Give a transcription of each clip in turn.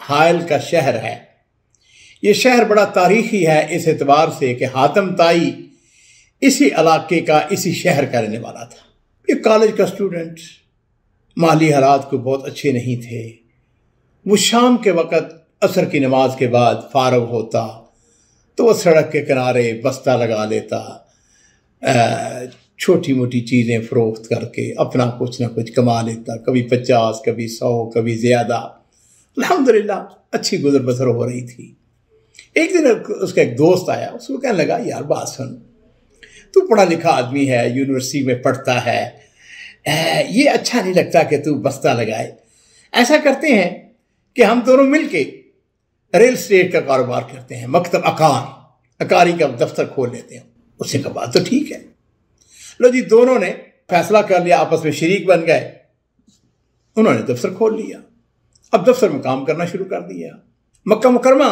حائل کا شہر ہے۔ یہ شہر بڑا تاریخی ہے اس اعتبار سے کہ حاتم طائی اسی علاقے کا، اسی شہر کا رہنے والا تھا۔ یہ کالج کا اسٹوڈنٹ، مالی حالات کو بہت اچھے نہیں تھے۔ وہ شام کے وقت عصر کی نماز کے بعد فارغ ہوتا تو وہ سڑک کے کنارے بستہ لگا لیتا، چھوٹی موٹی چیزیں فروخت کر کے اپنا کچھ نہ کچھ کما لیتا، کبھی 50، کبھی 100، کبھی زیادہ۔ الحمدللہ اچھی گزر بسر ہو رہی تھی۔ ایک دن اس کا ایک دوست آیا، اس کو کہنے لگا، یار بات سن، تو پڑھا لکھا آدمی ہے، یونیورسٹی میں پڑھتا ہے، یہ اچھا نہیں لگتا کہ تو بستہ لگائے۔ ایسا کرتے ہیں کہ ہم دونوں مل کے ریل اسٹیٹ کا کاروبار کرتے ہیں، مکتب عقاری کا دفتر کھول لیتے ہیں۔ اس نے کہا بات تو ٹھیک ہے۔ لو جی، دونوں نے فیصلہ کر لیا، آپس میں شریک بن گئے، انہوں نے دفتر کھول لیا۔ اب دفتر میں کام کرنا شروع کر دیا۔ مکہ مکرمہ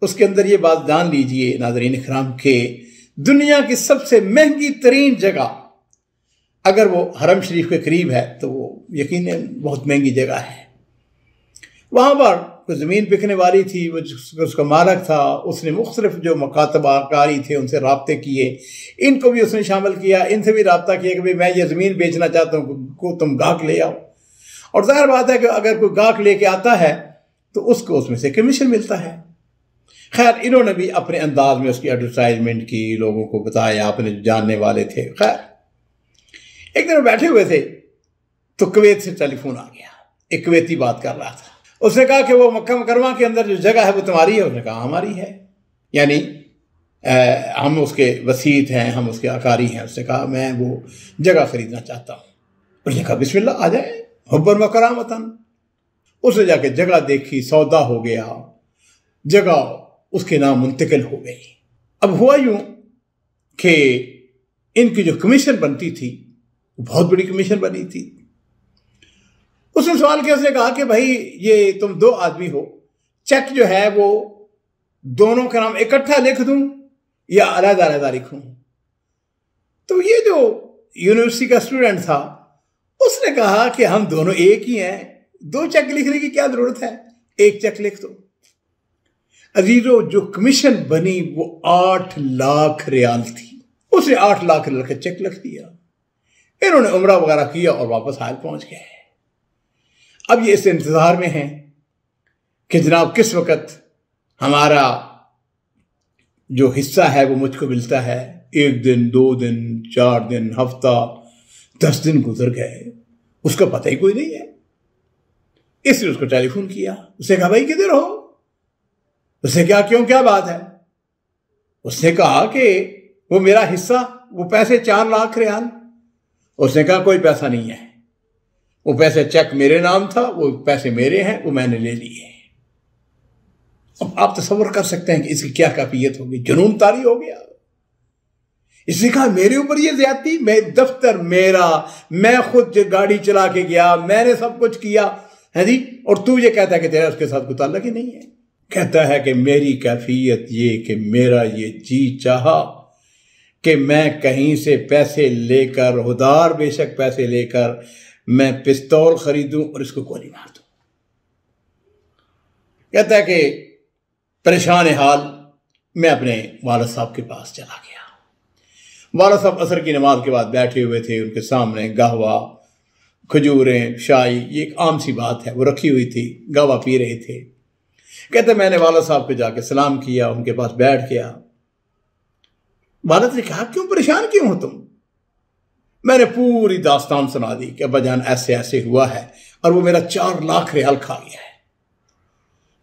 اس کے اندر یہ بات جان لیجئے ناظرین اکرام کہ دنیا کی سب سے مہنگی ترین جگہ اگر وہ حرم شریف کے قریب ہے تو وہ یقیناً بہت مہنگی جگہ ہے۔ وہاں پر کوئی زمین بکنے والی تھی، وہ اس کا مالک تھا، اس نے مختلف جو مکاتب کاری تھے ان سے رابطے کیے، ان کو بھی اس نے شامل کیا، ان سے بھی رابطہ کیا کہ میں یہ زمین بیچنا چاہتا ہوں، کو تم گاہک لے آؤ۔ اور ظاہر بات ہے کہ اگر کوئی گاہک لے کے آتا ہے تو اس کو اس میں سے کمیشن ملتا ہے۔ خیر، انہوں نے بھی اپنے انداز میں اس کی ایڈورٹائزمنٹ کی، لوگوں کو بتایا، اپنے جاننے والے تھے۔ خیر، ایک دن بیٹھے ہوئے تھے تو کویت سے ٹیلی فون آ گیا، ایک کویتی بات کر رہا تھا۔ اس نے کہا کہ وہ مکہ مکرمہ کے اندر جو جگہ ہے وہ تمہاری ہے؟ اس نے کہا ہماری ہے، یعنی ہم اس کے وسیط ہیں، ہم اس کے عقاری ہیں۔ اس نے کہا میں وہ جگہ خریدنا چاہتا ہوں۔ اس نے کہا بسم اللہ، آ جائیں، حباً و کرامتاً۔ اس نے جا کے جگہ دیکھی، سودا ہو گیا، جگہ اس کے نام منتقل ہو گئی۔ اب ہوا یوں کہ ان کی جو کمیشن بنتی تھی وہ بہت بڑی کمیشن بنی تھی۔ اس نے سوال کیا، اس نے کہا کہ بھائی یہ تم دو آدمی ہو، چیک جو ہے وہ دونوں کا نام اکٹھا لکھ دوں یا علیحدہ علیحدہ لکھوں؟ تو یہ جو یونیورسٹی کا اسٹوڈنٹ تھا اس نے کہا کہ ہم دونوں ایک ہی ہیں، دو چیک لکھنے کی کیا ضرورت ہے، ایک چیک لکھ دو۔ عزیزو، جو کمیشن بنی وہ 8 لاکھ ریال تھی۔ اس نے 8 لاکھ ریال کا چیک لکھ دیا۔ انہوں نے عمرہ وغیرہ کیا اور واپس حائل پہنچ گئے۔ اب یہ اس انتظار میں ہیں کہ جناب کس وقت ہمارا جو حصہ ہے وہ مجھ کو ملتا ہے۔ 1 دن، 2 دن، 4 دن، ہفتہ، 10 دن گزر گئے، اس کا پتہ ہی کوئی نہیں ہے۔ اس نے اس کو ٹیلی فون کیا، اس نے کہا بھائی کدھر ہو؟ اس نے کہا کیوں، کیا بات ہے؟ اس نے کہا کہ وہ میرا حصہ، وہ پیسے 4 لاکھ ریال۔ اس نے کہا کوئی پیسہ نہیں ہے، وہ پیسے چیک میرے نام تھا، وہ پیسے میرے ہیں، وہ میں نے لے لیے۔ اب آپ تصور کر سکتے ہیں کہ اس کی کیا کیفیت ہوگی، جنون طاری ہو گیا۔ اس نے کہا میرے اوپر یہ زیادتی، میں دفتر میرا، میں خود گاڑی چلا کے گیا، میں نے سب کچھ کیا ہے جی، اور تو یہ کہتا ہے کہ تیرا اس کے ساتھ کوئی تعلق ہی نہیں ہے۔ کہتا ہے کہ میری کیفیت یہ کہ میرا یہ جی چاہا کہ میں کہیں سے پیسے لے کر، ادھار بے شک پیسے لے کر، میں پستول خریدوں اور اس کو گولی مار دوں۔ کہتا ہے کہ پریشان حال میں اپنے والد صاحب کے پاس چلا گیا۔ والد صاحب عصر کی نماز کے بعد بیٹھے ہوئے تھے، ان کے سامنے گہوہ، کھجوریں، شائی، یہ ایک عام سی بات ہے، وہ رکھی ہوئی تھی، گہوہ پی رہے تھے۔ کہتے میں نے والد صاحب کو جا کے سلام کیا، ان کے پاس بیٹھ گیا۔ والد نے کہا کیوں پریشان کیوں ہو تم؟ میں نے پوری داستان سنا دی کہ ابا جان ایسے ایسے ہوا ہے اور وہ میرا 4 لاکھ ریال کھا گیا ہے۔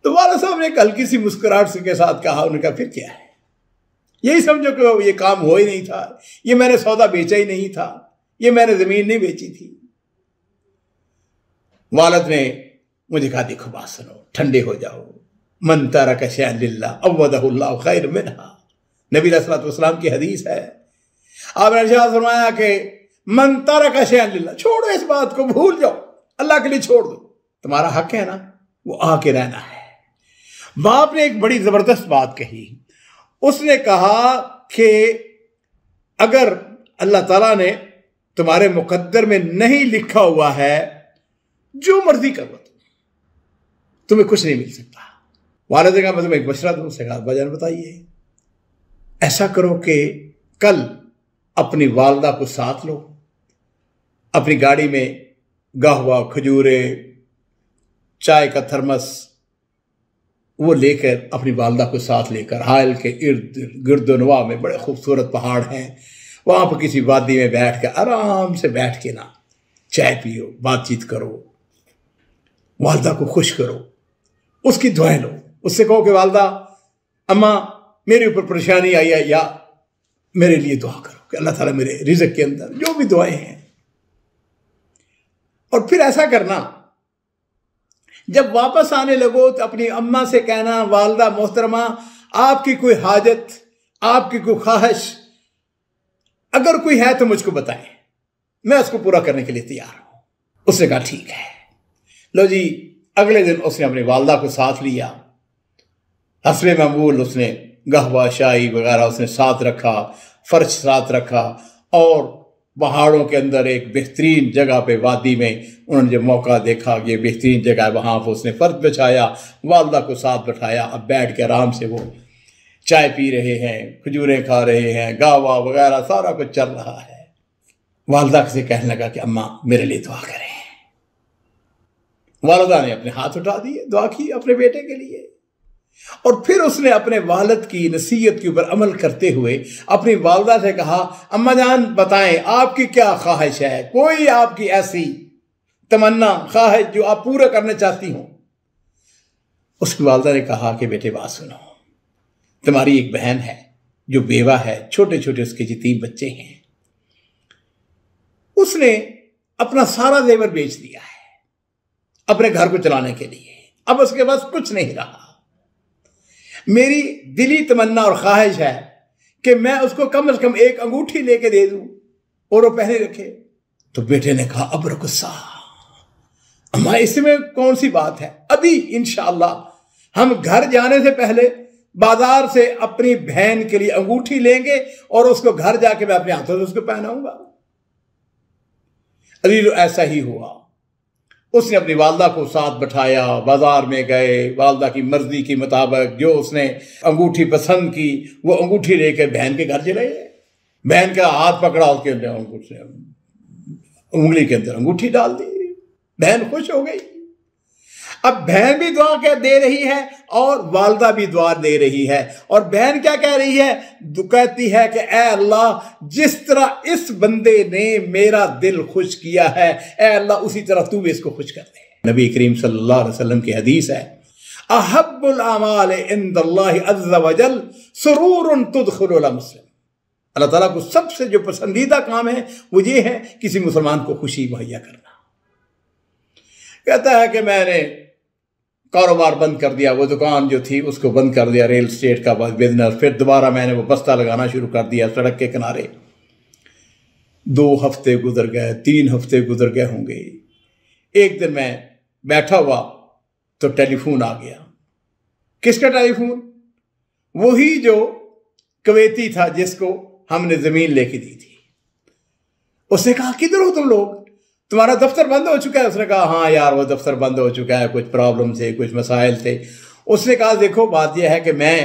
تو والد صاحب نے ایک ہلکی سی مسکراہٹ کے ساتھ کہا، انہوں نے کہا پھر کیا ہے، یہی سمجھو کہ یہ کام ہو ہی نہیں تھا، یہ میں نے سودا بیچا ہی نہیں تھا، یہ میں نے زمین نہیں بیچی تھی۔ والد نے مجھے کہا دیکھو بات سنو، ٹھنڈے ہو جاؤ، من ترک شیئا للہ عوضہ اللہ خیر منہا، نبی علیہ الصلوۃ والسلام کی حدیث ہے۔ آپ نے ارشاد فرمایا کہ من ترک شیئا للہ، چھوڑو اس بات کو، بھول جاؤ، اللہ کے لیے چھوڑ دو، تمہارا حق ہے نا وہ آ کے رہنا ہے۔ باپ نے ایک بڑی زبردست بات کہی، اس نے کہا کہ اگر اللہ تعالیٰ نے تمہارے مقدر میں نہیں لکھا ہوا ہے، جو مرضی کرو تمہیں کچھ نہیں مل سکتا۔ والد نے کہا میں تمہیں ایک مشورہ دوں، سے کہا ابا جان بتائیے۔ ایسا کرو کہ کل اپنی والدہ کو ساتھ لو، اپنی گاڑی میں گہوا، کھجورے، چائے کا تھرمس وہ لے کر اپنی والدہ کو ساتھ لے کر حائل کے ارد گرد و نواح میں بڑے خوبصورت پہاڑ ہیں، وہاں پر کسی وادی میں بیٹھ کے آرام سے بیٹھ کے نا چائے پیو، بات چیت کرو، والدہ کو خوش کرو، اس کی دعائیں لو۔ اس سے کہو کہ والدہ اماں میرے اوپر پریشانی آئی ہے، یا میرے لیے دعا کرو کہ اللہ تعالیٰ میرے رزق کے اندر جو بھی دعائیں ہیں۔ اور پھر ایسا کرنا، جب واپس آنے لگو تو اپنی اماں سے کہنا والدہ محترمہ آپ کی کوئی حاجت، آپ کی کوئی خواہش اگر کوئی ہے تو مجھ کو بتائیں، میں اس کو پورا کرنے کے لیے تیار ہوں۔ اس نے کہا ٹھیک ہے۔ لو جی، اگلے دن اس نے اپنی والدہ کو ساتھ لیا، حسب معمول اس نے قہوہ شاہی وغیرہ اس نے ساتھ رکھا، فرش ساتھ رکھا، اور پہاڑوں کے اندر ایک بہترین جگہ پہ وادی میں انہوں نے جب موقع دیکھا کہ یہ بہترین جگہ ہے، وہاں پہ اس نے فرش بچھایا، والدہ کو ساتھ بٹھایا، اب بیٹھ کے آرام سے وہ چائے پی رہے ہیں، کھجوریں کھا رہے ہیں، گاوا وغیرہ سارا کچھ چل رہا ہے۔ والدہ سے کہنے لگا کہ اماں میرے لیے دعا کریں۔ والدہ نے اپنے ہاتھ اٹھا دیے، دعا کی اپنے بیٹے کے لیے، اور پھر اس نے اپنے والد کی نصیحت کے اوپر عمل کرتے ہوئے اپنی والدہ سے کہا اماں جان بتائیں آپ کی کیا خواہش ہے، کوئی آپ کی ایسی تمنا خواہش جو آپ پورا کرنا چاہتی ہوں۔ اس کی والدہ نے کہا کہ بیٹے بات سنو، تمہاری ایک بہن ہے جو بیوہ ہے، چھوٹے چھوٹے اس کے 3 بچے ہیں، اس نے اپنا سارا زیور بیچ دیا ہے اپنے گھر کو چلانے کے لیے، اب اس کے پاس کچھ نہیں رہا۔ میری دلی تمنا اور خواہش ہے کہ میں اس کو کم از کم ایک انگوٹھی لے کے دے دوں اور وہ پہنے رکھے۔ تو بیٹے نے کہا ابرکسا، اماں اس میں کون سی بات ہے، ابھی انشاءاللہ ہم گھر جانے سے پہلے بازار سے اپنی بہن کے لیے انگوٹھی لیں گے اور اس کو گھر جا کے میں اپنے ہاتھوں سے اس کو پہناؤں گا۔ عزیزو ایسا ہی ہوا، اس نے اپنی والدہ کو ساتھ بٹھایا، بازار میں گئے، والدہ کی مرضی کے مطابق جو اس نے انگوٹھی پسند کی وہ انگوٹھی لے کے بہن کے گھر چلے گئے، بہن کا ہاتھ پکڑا، اس کے انگلی کے اندر انگوٹھی ڈال دی، بہن خوش ہو گئی۔ اب بہن بھی دعا دے رہی ہے اور والدہ بھی دعا دے رہی ہے، اور بہن کیا کہہ رہی ہے، کہتی ہے کہ اے اللہ جس طرح اس بندے نے میرا دل خوش کیا ہے، اے اللہ اسی طرح تو بھی اس کو خوش کر دے۔ نبی کریم صلی اللہ علیہ وسلم کی حدیث ہے احب الاعمال عند اللہ عز وجل سرور تدخل علی مسلم، اللہ تعالیٰ کو سب سے جو پسندیدہ کام ہے وہ یہ ہے کسی مسلمان کو خوشی مہیا کرنا۔ کہتا ہے کہ میں نے کاروبار بند کر دیا، وہ دکان جو تھی اس کو بند کر دیا، ریل اسٹیٹ کا بزنس، پھر دوبارہ میں نے وہ بستہ لگانا شروع کر دیا سڑک کے کنارے۔ 2 ہفتے گزر گئے، 3 ہفتے گزر گئے ہوں گے، ایک دن میں بیٹھا ہوا تو ٹیلی فون آ گیا۔ کس کا ٹیلی فون؟ وہی جو کویتی تھا جس کو ہم نے زمین لے کے دی تھی۔ اس نے کہا کدھر ہو تم لوگ، تمہارا دفتر بند ہو چکا ہے؟ اس نے کہا ہاں یار وہ دفتر بند ہو چکا ہے، کچھ پرابلم تھے، کچھ مسائل تھے۔ اس نے کہا دیکھو بات یہ ہے کہ میں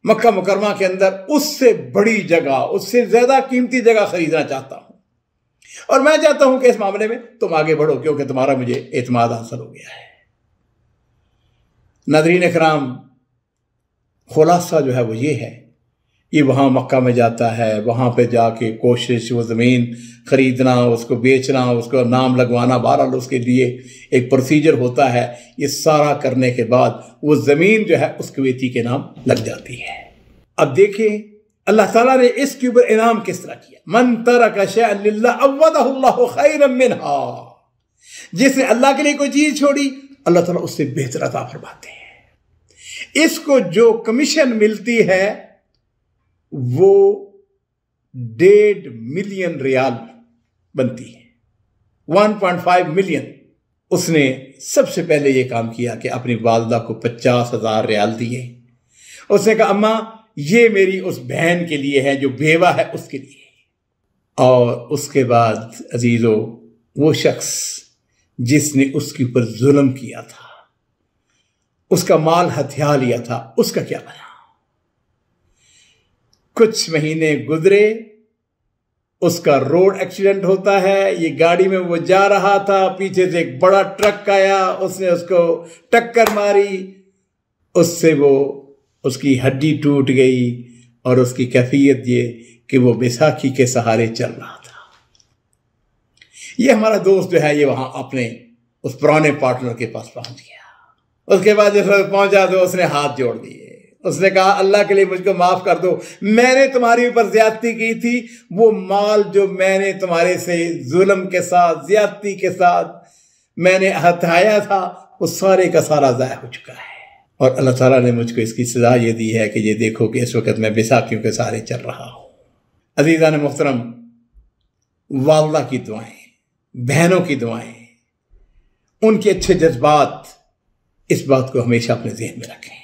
مکہ مکرمہ کے اندر اس سے بڑی جگہ، اس سے زیادہ قیمتی جگہ خریدنا چاہتا ہوں، اور میں چاہتا ہوں کہ اس معاملے میں تم آگے بڑھو کیونکہ تمہارا مجھے اعتماد حاصل ہو گیا ہے۔ ناظرین اکرام، خلاصہ جو ہے وہ یہ ہے، یہ وہاں مکہ میں جاتا ہے، وہاں پہ جا کے کوشش وہ زمین خریدنا، اس کو بیچنا، اس کو نام لگوانا، بہرحال اس کے لیے ایک پروسیجر ہوتا ہے۔ یہ سارا کرنے کے بعد وہ زمین جو ہے اس کویتی کے نام لگ جاتی ہے۔ اب دیکھیں اللہ تعالیٰ نے اس کے اوپر انعام کس طرح کیا، من ترک شیئا للہ عوضہ اللہ خیرا منہا، جس نے اللہ کے لیے کوئی چیز چھوڑی اللہ تعالیٰ اس سے بہتر عطا فرماتے ہیں۔ اس کو جو کمیشن ملتی ہے وہ 1.5 ملین ریال بنتی ہے، 1.5 ملین۔ اس نے سب سے پہلے یہ کام کیا کہ اپنی والدہ کو 50,000 ریال دیے۔ اس نے کہا اماں یہ میری اس بہن کے لیے ہے جو بیوہ ہے، اس کے لیے، اور اس کے بعد عزیزو وہ شخص جس نے اس کے اوپر ظلم کیا تھا، اس کا مال ہتھیا لیا تھا، اس کا کیا بنا؟ کچھ مہینے گزرے، اس کا روڈ ایکسیڈنٹ ہوتا ہے، یہ گاڑی میں وہ جا رہا تھا، پیچھے سے ایک بڑا ٹرک آیا، اس نے اس کو ٹکر ماری، اس سے اس کی ہڈی ٹوٹ گئی، اور اس کی کیفیت یہ کہ وہ بیساکھی کے سہارے چل رہا تھا۔ یہ ہمارا دوست جو ہے یہ وہاں اپنے اس پرانے پارٹنر کے پاس پہنچ گیا۔ اس کے بعد جب پہنچا تو اس نے ہاتھ جوڑ دیے، اس نے کہا اللہ کے لیے مجھ کو معاف کر دو، میں نے تمہاری اوپر زیادتی کی تھی، وہ مال جو میں نے تمہارے سے ظلم کے ساتھ، زیادتی کے ساتھ میں نے ہتھیایا تھا، وہ سارے کا سارا ضائع ہو چکا ہے، اور اللہ تعالیٰ نے مجھ کو اس کی سزا یہ دی ہے کہ یہ دیکھو کہ اس وقت میں بیساکھیوں کے سہارے چل رہا ہوں۔ عزیزان محترم، والدہ کی دعائیں، بہنوں کی دعائیں، ان کے اچھے جذبات، اس بات کو ہمیشہ اپنے ذہن میں رکھیں۔